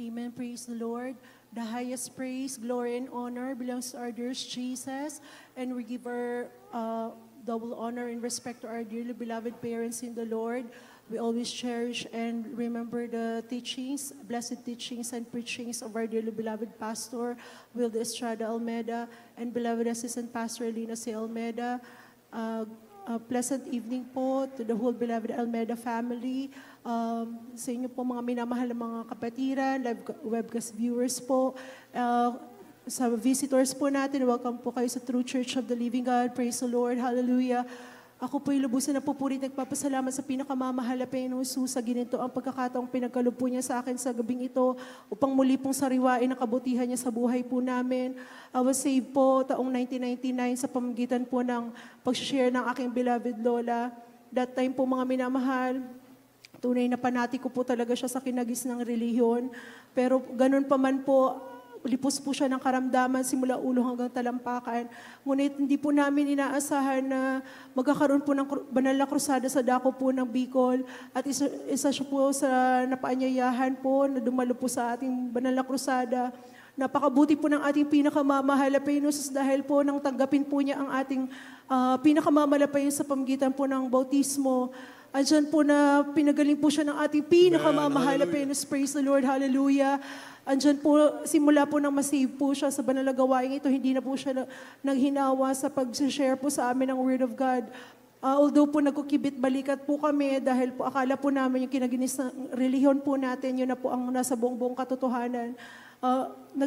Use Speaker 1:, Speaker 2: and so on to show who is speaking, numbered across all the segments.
Speaker 1: Amen. Praise the Lord. The highest praise, glory, and honor belongs to our dear Jesus. And we give our double honor and respect to our dearly beloved parents in the Lord. We always cherish and remember the teachings, blessed teachings and preachings of our dearly beloved Pastor, Wilde Estrada Almeda, and beloved Assistant Pastor Lina C. Almeda. A pleasant evening po to the whole beloved Almeda family. Sa inyo po mga minamahal na mga kapatiran, live webcast viewers po. Sa visitors po natin, welcome po kayo sa True Church of the Living God. Praise the Lord. Hallelujah. Ako po'y lubusan na pupuri at nagpapasalamat sa pinakamamahal na Panginoong Jesus sa ginito ang pagkakataong pinagkaloob po niya sa akin sa gabing ito upang muli pong sariwain ang kabutihan niya sa buhay po namin. I was saved po taong 1999 sa pamamagitan po ng pag-share ng aking beloved Lola. That time po mga minamahal, tunay na panati ko po talaga siya sa kinagis ng relihiyon. Pero ganun pa man po, lipos po siya ng karamdaman simula ulo hanggang talampakan. Ngunit hindi po namin inaasahan na magkakaroon po ng banal na krusada sa dako po ng Bicol. At isa siya po sa napaanyayahan po na dumalo po sa ating banal na krusada. Napakabuti po ng ating pinakamamahal na Panginoon dahil po nang tanggapin po niya ang ating pinakamamahal sa pamamagitan po ng bautismo. Andyan po na pinagaling po siya ng ating pinakamamahal na Panginoon. Praise the Lord. Hallelujah. Andyan po, simula po nang masave po siya sa banal na gawain ito, hindi na po siya naghinawa sa pag-share po sa amin ng Word of God. Although po nagkukibit balikat po kami dahil po akala po namin yung kinaginis ng relihiyon po natin, yun na po ang nasa buong katotohanan.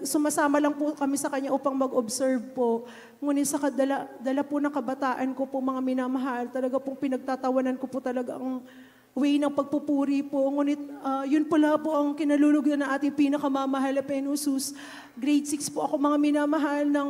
Speaker 1: Sumasama lang po kami sa kanya upang mag-observe po. Ngunit sa dala po ng kabataan ko po mga minamahal, talaga pong pinagtatawanan ko po talaga ang way ng pagpupuri po. Ngunit yun pala po ang kinalulugdan na ating pinakamamahal na Panginoon Jesus. Grade 6 po ako mga minamahal ng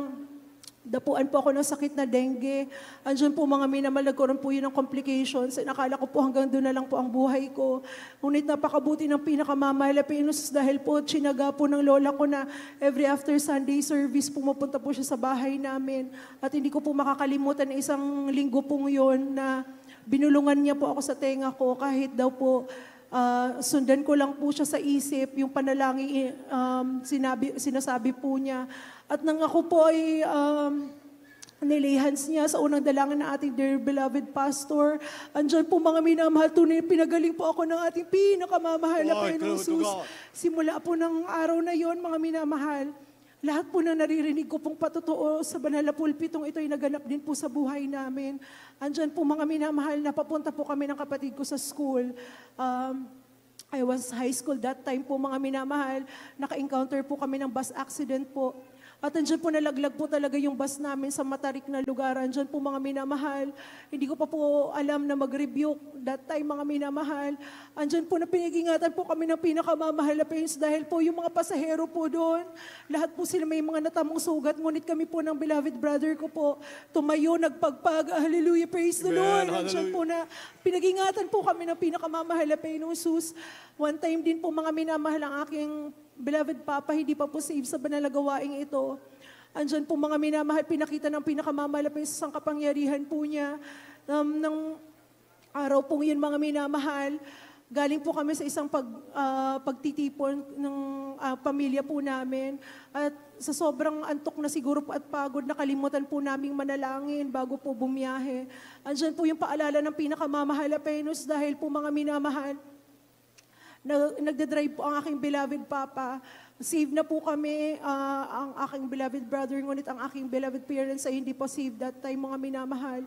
Speaker 1: dapuan po ako ng sakit na dengue. Andiyan po mga minamahal, nagkaroon po yun ng complications. Nakala ko po hanggang doon na lang po ang buhay ko. Ngunit napakabuti ng pinakamamahal na Panginoon Jesus dahil po tsinaga po ng lola ko na every after Sunday service pumupunta po siya sa bahay namin. At hindi ko po makakalimutan na isang linggo pong yun na binulungan niya po ako sa tenga ko kahit daw po sundan ko lang po siya sa isip, yung panalangin sinasabi po niya. At nang ako po ay nilay hands niya sa unang dalangin ng ating dear beloved pastor, andyan po mga minamahal, tunay pinagaling po ako ng ating pinakamamahal na Panginoon Jesus. Simula po ng araw na yon mga minamahal, lahat po na naririnig ko pong patotoo sa banal na pulpitong ito ay naganap din po sa buhay namin. Andyan po mga minamahal, napapunta po kami ng kapatid ko sa school. I was high school that time po mga minamahal. Naka-encounter po kami ng bus accident po. At andyan po nalaglag po talaga yung bus namin sa matarik na lugar. Andyan po mga minamahal. Hindi ko pa po alam na mag-rebuke that time mga minamahal. Andyan po na pinag-ingatan po kami ng pinakamamahal na Panginoon dahil po yung mga pasahero po doon, lahat po sila may mga natamong sugat. Ngunit kami po ng beloved brother ko po, tumayo, nagpagpag. Hallelujah, praise the Lord. Andyan po na pinag-ingatan po kami ng pinakamamahal na Panginoon Jesus. One time din po mga minamahal ang aking beloved Papa, hindi pa po save sa banal na gawaing ito. Andyan po mga minamahal, pinakita ng pinakamamahal na isang kapangyarihan po niya. Ng araw pong yun mga minamahal, galing po kami sa isang pagtitipon ng pamilya po namin. At sa sobrang antok na siguro po at pagod, nakalimutan po naming manalangin bago po bumiyahe. Andyan po yung paalala ng pinakamamahal na Panginoon dahil po mga minamahal, nagdadrive po ang aking beloved Papa. Saved na po kami, ang aking beloved brother, ngunit ang aking beloved parents ay hindi po saved that time mga minamahal.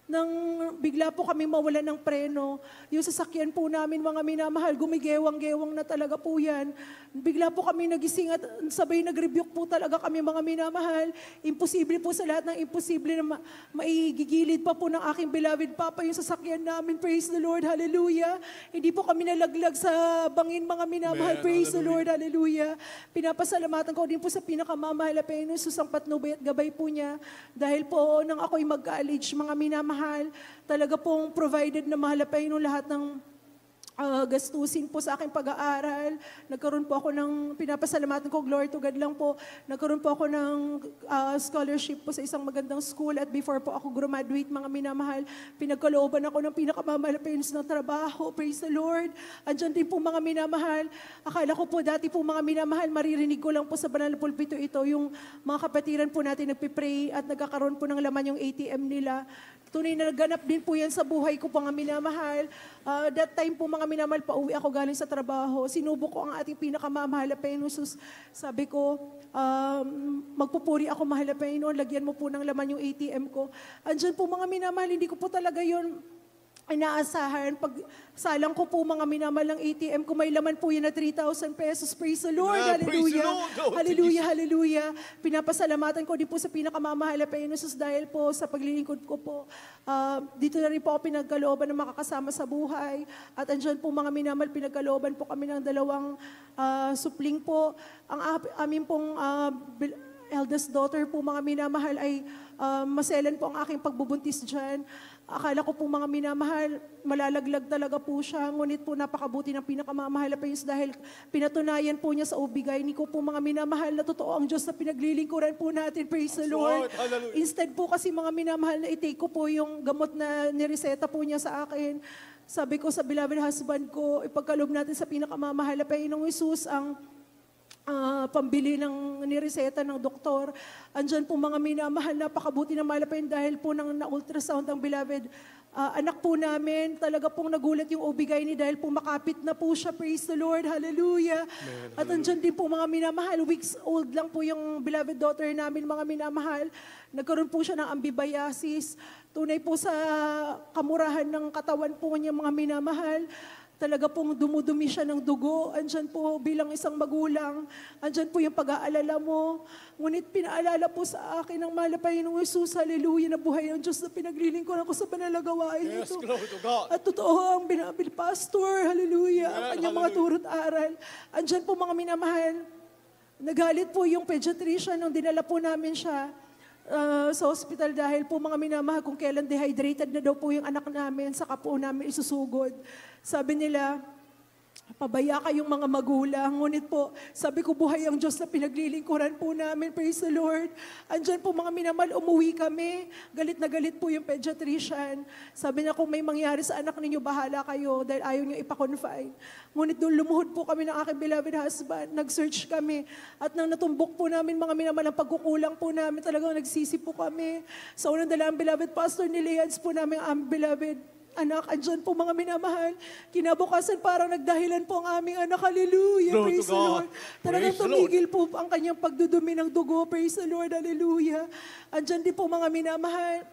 Speaker 1: Nang bigla po kami mawala ng preno, yung sasakyan po namin mga minamahal, gumigewang-gewang na talaga po yan. Bigla po kami nagising at sabay nag-rebuke po talaga kami mga minamahal. Imposible po sa lahat ng imposible na maigigilid pa po ng aking beloved Papa yung sasakyan namin. Praise the Lord, hallelujah. Hindi po kami nalaglag sa bangin mga minamahal. Amen. Praise the Lord, hallelujah. Pinapasalamatan ko din po sa pinakamamahal na Panginoon, susang patnubay at gabay po niya. Dahil po nang ako'y mag-college, mga minamahal, talaga pong provided na mahal na Panginoon lahat ng gastusin po sa aking pag-aaral. Nagkaroon po ako ng, pinapasalamatan ko, glory to God lang po, nagkaroon po ako ng scholarship po sa isang magandang school at before po ako graduate, mga minamahal, pinagkalooban ako ng pinakamamahal na pensions ng trabaho. Praise the Lord. Andyan din po mga minamahal. Akala ko po dati po mga minamahal, maririnig ko lang po sa banal na pulpito ito, yung mga kapatiran po natin nagpipray at nagkakaroon po ng laman yung ATM nila. Tunay na naganap din po yan sa buhay ko, mga minamahal. That time po, mga minamahal, pauwi ako galing sa trabaho. Sinubok ko ang ating pinakamamahal na Panginoon. Sabi ko, magpupuri ako, mahal na Panginoon, lagyan mo po ng laman yung ATM ko. Andyan po, mga minamahal, hindi ko po talaga yun inaasahan. Pag salang ko po mga minamahal ng ATM ko, may laman po yun na 3,000 pesos. Praise the Lord.
Speaker 2: Yeah,
Speaker 1: hallelujah.
Speaker 2: praise the Lord.
Speaker 1: Hallelujah, hallelujah. Pinapasalamatan ko din po sa pinakamamahal na Panginoon dahil po sa paglilingkod ko po. Dito na rin po ako pinagkalooban ng makakasama sa buhay. At andyan po mga minamahal, pinagkalooban po kami ng 2 supling po. Ang amin pong eldest daughter po, mga minamahal, ay maselan po ang aking pagbubuntis dyan. Akala ko po mga minamahal, malalaglag talaga po siya. Ngunit po napakabuti ng pinakamamahal na Panginoon dahil pinatunayan po niya sa ubigay ko po mga minamahal na totoo ang Diyos na pinaglilingkuran po natin. Praise the Lord. Instead po kasi mga minamahal na i-take ko po yung gamot na nireseta po niya sa akin. Sabi ko sa beloved husband ko, ipagkaloob natin sa pinakamamahal na Panginoong Hesus ang pambili ng nireseta ng doktor. Andyan po mga minamahal, napakabuti na malapin dahil po nang na-ultrasound ang beloved anak po namin. Talaga pong nagulat yung obigay ni dahil po makapit na po siya. Praise the Lord. Hallelujah. Amen. At andyan din po mga minamahal. Weeks old lang po yung beloved daughter namin, mga minamahal. Nagkaroon po siya ng ambibiasis. Tunay po sa kamurahan ng katawan po niya, mga minamahal. Talaga pong dumudumi siya ng dugo. Andyan po bilang isang magulang. Andyan po yung pag-aalala mo. Ngunit pinaalala po sa akin ng mahal na Panginoong Hesus, hallelujah, na buhay ng Diyos na pinaglilingkuran ko sa banal na gawain
Speaker 2: Yes,
Speaker 1: ito.
Speaker 2: glory to God.
Speaker 1: At totoo ang binabil pastor, hallelujah, ang kanyang mga turot aral. Andyan po mga minamahal. Nagalit po yung pediatrician nung dinala po namin siya sa hospital dahil po mga minamahal kung kailan dehydrated na daw po yung anak namin, saka po namin isusugod. Sabi nila, pabaya kayong mga magulang. Ngunit po, sabi ko, buhay ang Diyos na pinaglilingkuran po namin. Praise the Lord. Andyan po mga minamahal, umuwi kami. Galit na galit po yung pediatrician. Sabi niya, kung may mangyari sa anak ninyo, bahala kayo dahil ayaw niyo ipa-confine. Ngunit doon lumuhod po kami ng aking beloved husband. Nag-search kami. At nang natumbok po namin mga minamahal, ang pagkukulang po namin, talagang nagsisi po kami. Sa unang dalang beloved pastor ni Leans po namin, ang beloved anak, andyan po mga minamahal. Kinabukasan parang nagdahilan po ang aming anak. Hallelujah.
Speaker 2: Glory
Speaker 1: Praise
Speaker 2: to
Speaker 1: the
Speaker 2: God.
Speaker 1: Lord. Talagang
Speaker 2: Praise the
Speaker 1: tumigil po ang kanyang pagdudumi ng dugo. Praise the Lord. Hallelujah. Andyan din po mga minamahal.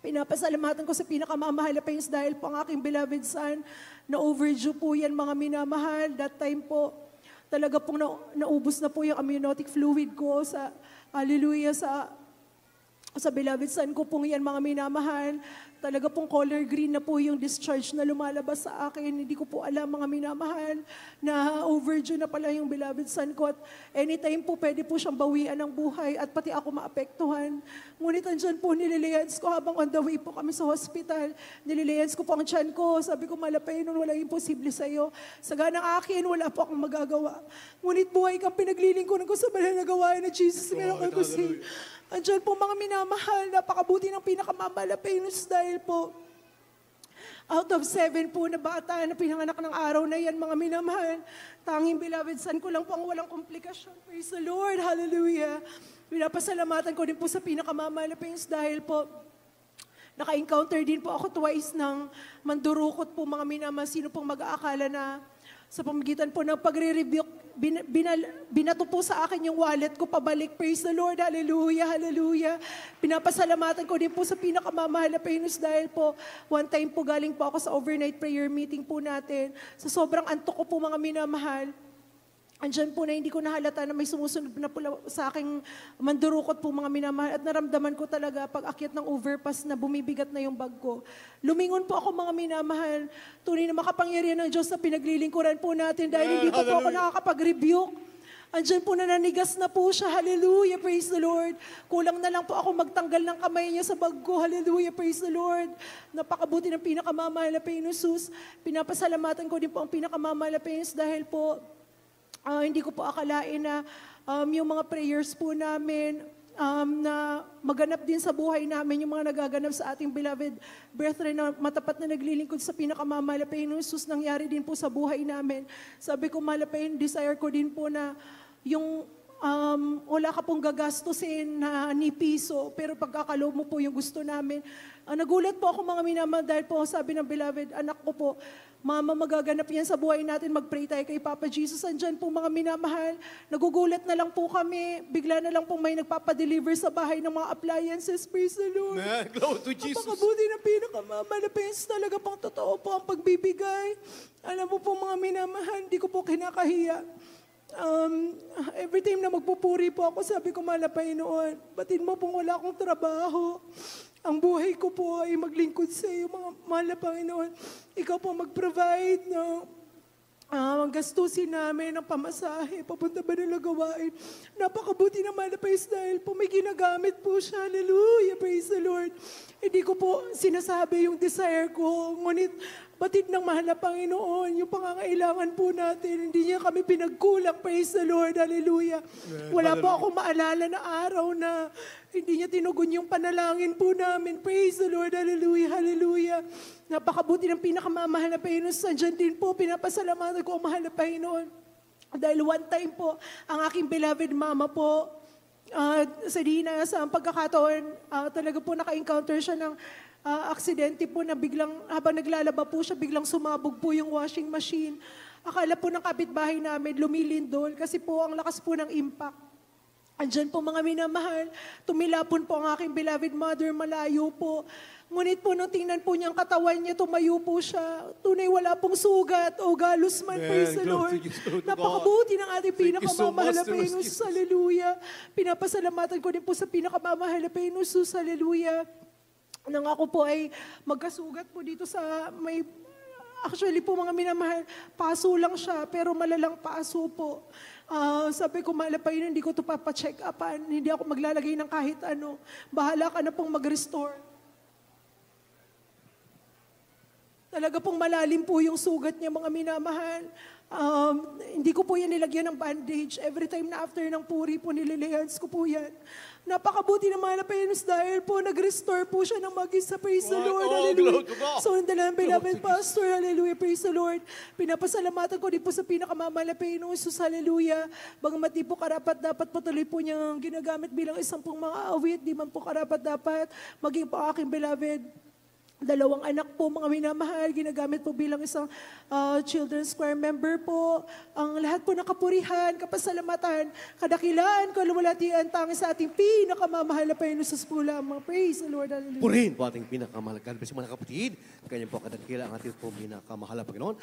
Speaker 1: Pinapasalamatan ko sa pinakamamahal na Panginoon dahil po ang aking beloved son na overdue po yan, mga minamahal. That time po, talaga pong naubos na po yung amniotic fluid ko sa, hallelujah, sa beloved son ko pong yan, mga minamahal. Talaga pong color green na po yung discharge na lumalabas sa akin. Hindi ko po alam, mga minamahal, na overdue na pala yung beloved son ko. At anytime po, pwede po siyang bawian ng buhay at pati ako maapektuhan. Ngunit andyan po, nililayans ko habang on the way po kami sa hospital. Nililayans ko po ang tiyan ko. Sabi ko, malapay nun, walang imposible sa'yo. Sa ganang akin, wala po akong magagawa. Ngunit buhay kang pinaglilingkuran ko sa banal na gawain na Jesus, miracle ko si. Andyan po mga minamahal, napakabuti ng pinakamamahal na Panginoon dahil po, out of 7 po na bata na pinanganak ng araw na yan, mga minamahal, tanging beloved son ko lang po ang walang komplikasyon. Praise the Lord, hallelujah. Pinapasalamatan ko din po sa pinakamamahal na Panginoon dahil po, naka-encounter din po ako twice ng mandurukot po, mga minamahal, sino pong mag-aakala na sa pamagitan po ng pagre-rebuke, binato po sa akin yung wallet ko pabalik. Praise the Lord. Hallelujah. Hallelujah. Pinapasalamatan ko din po sa pinakamamahal na Panginoon dahil po, one time po galing po ako sa overnight prayer meeting po natin. Sa sobrang antok ko po, mga minamahal, andyan po na hindi ko nahalata na may sumusunod na po sa aking mandurukot po, mga minamahal, at naramdaman ko talaga pag akyat ng overpass na bumibigat na yung bag ko. Lumingon po ako, mga minamahal. Tunay na makapangyarihan ng Diyos na pinaglilingkuran po natin dahil hindi pa po ako nakakapag-rebuke. Andyan po nananigas na po siya. Hallelujah, praise the Lord. Kulang na lang po ako magtanggal ng kamay niya sa bag ko. Hallelujah, praise the Lord. Napakabuti ng pinakamamahal na Panginoon Jesus. Pinapasalamatan ko din po ang pinakamamahal na Panginoon Jesus dahil po hindi ko po akalain na yung mga prayers po namin na maganap din sa buhay namin, yung mga nagaganap sa ating beloved brethren na matapat na naglilingkod sa pinakamamahal na Panginoon Jesus, nangyari din po sa buhay namin. Sabi ko, mahal na Panginoon, desire ko din po na yung wala ka pong gagastusin na ni piso, pero pagkakaloob mo po yung gusto namin. Nagulat po ako mga minamahal dahil po sabi ng beloved anak ko po, Mama, magaganap yan sa buhay natin, mag-pray tayo kay Papa Jesus. Andyan po mga minamahal, nagugulat na lang po kami, bigla na lang po may nagpapadeliver sa bahay ng mga appliances. Praise the Lord.
Speaker 2: Man, glory to Jesus.
Speaker 1: Napakabuti ng pinakamamahal na Panginoon, talaga pong totoo po ang pagbibigay. Alam mo po mga minamahal, hindi ko po kinakahiya. Every time na magpupuri po ako, sabi ko, mahal na Panginoon, batin mo pong wala akong trabaho. Ang buhay ko po ay maglingkod sa iyo, mga mahal na Panginoon. Ikaw po mag-provide ng gastusin namin ng pamasahe, papunta ba nila gawain. Napakabuti na mahal na Panginoon dahil po may ginagamit po siya. Hallelujah, praise the Lord. Hindi ko po sinasabi yung desire ko, ngunit batid ng mahal na Panginoon, yung pangangailangan po natin, hindi niya kami pinagkulang, praise the Lord, hallelujah. Wala po akong maalala na araw na hindi niya tinugon yung panalangin po namin, praise the Lord, hallelujah, hallelujah. Napakabuti ng pinakamamahal na Panginoon, sandiyan din po, pinapasalamatan ko ang mahal na Panginoon. Dahil one time po, ang aking beloved mama po, sa Dina, sa pagkakataon, talaga po naka-encounter siya ng aksidente po na biglang, habang naglalaba po siya, biglang sumabog po yung washing machine. Akala po ng kapitbahay namin, lumilindol kasi po ang lakas po ng impact. Andyan po mga minamahal, tumilapon po ang aking beloved mother, malayo po. Ngunit po nung tingnan po niya ang katawan niya, tumayo po siya. Tunay wala pong sugat o galos man, praise the Lord. Napakabuti ng ating pinakamamahal na Panginoon, hallelujah. Pinapasalamatan ko din po sa pinakamamahal na Panginoon, hallelujah. Nang ako po ay magkasugat po dito sa may, actually po mga minamahal, paso lang siya, pero malalang paso po. Sabi ko, mahal na Panginoon, hindi ko ito papacheck upan, hindi ako maglalagay ng kahit ano. Bahala ka na pong mag-restore. Talaga pong malalim po yung sugat niya, mga minamahal. Hindi ko po yan nilagyan ng bandage. Every time na after ng puri po, nililihans ko po yan. Napakabuti ng mga Panginoon dahil po nag-restore po siya ng mag-isa. Praise the Lord. Hallelujah. So, ang dalang beloved pastor. Hallelujah. Praise the Lord. Pinapasalamatan ko din po sa pinakamamahal na Panginoon. Jesus. Hallelujah. Bagamat di po karapat dapat patuloy po niyang ginagamit bilang isang pong mga awit. Di man po karapat dapat maging po aking beloved. Dalawang anak po, mga minamahal, ginagamit po bilang isang children's choir member po. Ang lahat po ng kapurihan, kapasalamatan, kadakilaan, kalumulatian, tangi sa ating pinakamamahal na Panginoon sa po lamang. Praise the Lord, hallelujah.
Speaker 2: Purihin po ating pinakamahal. God bless you mga kapatid. Ganyan po kadakila ang ating po pinakamahal na Panginoon.